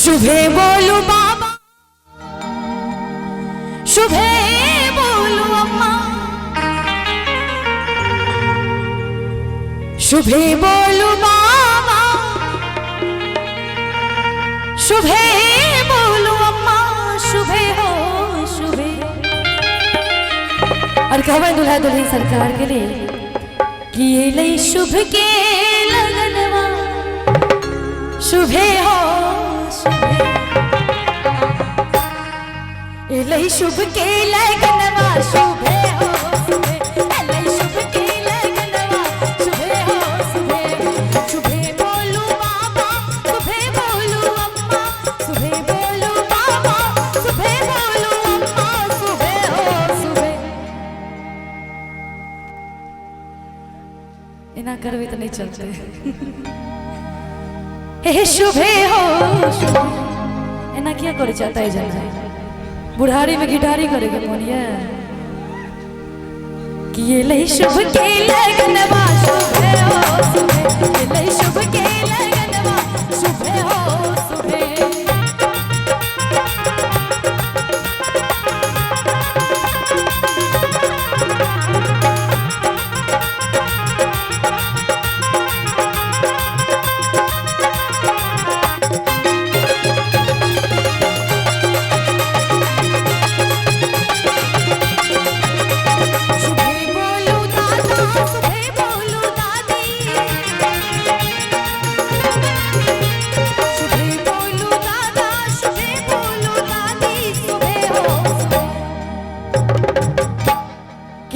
शुभे बोलू बाबा, शुभे बोलू अम्मा, शुभे बोलू बाबा, शुभे बोलू अम्मा, शुभे हो शुभे। और कहवा दुल्हा दुल्हन सरकार के लिए कि ये लई शुभ के लगनवा, शुभे हो शुभे। ये लई शुभ के लगनवा, शुभे हो शुभे। ये लई शुभ के लगनवा, शुभे हो शुभे। शुभे बोलू बाबा, शुभे बोलू अम्मा, शुभे बोलू बाबा, शुभे बोलू अम्मा, शुभे हो शुभे। इना करवे तो नहीं चलते। हे शुभे हो शुभे। इना क्या करे चाहता है जाना बुढ़ारी में गिटारी करेगा मोनिया कि ये लई शुभ के लगनवा, शुभे हो शुभे। ये लई शुभ के लगनवा, शुभे हो शुभे।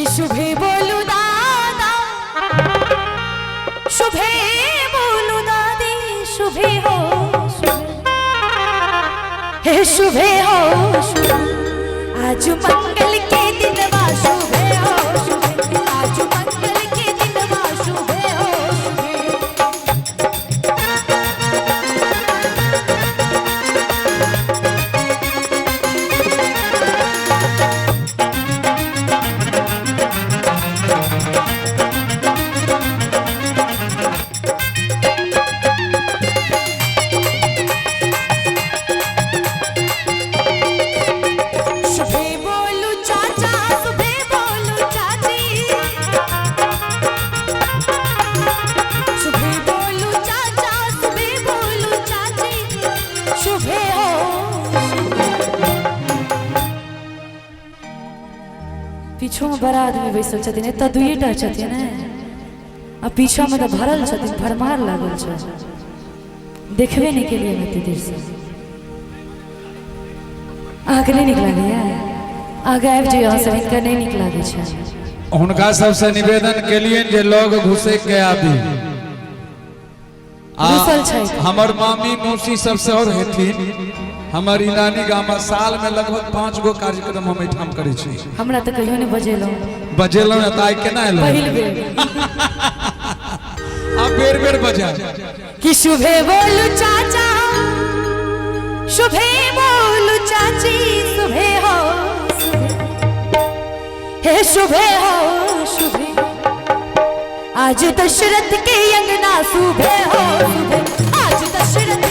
शुभे बोलू दादा, शुभे बोलू दादी, शुभे हो शुभे। हे शुभे हो शुभे। आज मंगल के दिनवा, शुभे हो शुभे। आज मंगल के दिनवा, शुभे हो शुभे। पीछो में बड़ा आदमी बैसल छथिन, एतऽ दुइटा छथिन आ पीछा में तो भरल छथिन, भरमार लागल छ। देखबे नहीं के लिए एते देर से आगे नहीं निकला गया। आगे आबि जाइए, अहाँ सब इनका नहीं निकला गया छ। हुनका सबसे निवेदन के लिए जे लोग घुसे के आबी हमर मामी मौसी सबसे और हेथिन। हमर इलानी गाम साल में लगभग 5 गो कार्यक्रम हम एठाम करे छी। हमरा त कहियो नहीं बजेलौ न ताई केना एलो पहिल बेर। अब बेर बेर बजा कि शुभे बोलू चाचा, शुभे बोलू चाची, शुभे हो शुभे। हे शुभे हो शुभे। आज दशरथ के अंगना, शुभे हो शुभे। आज दशरथ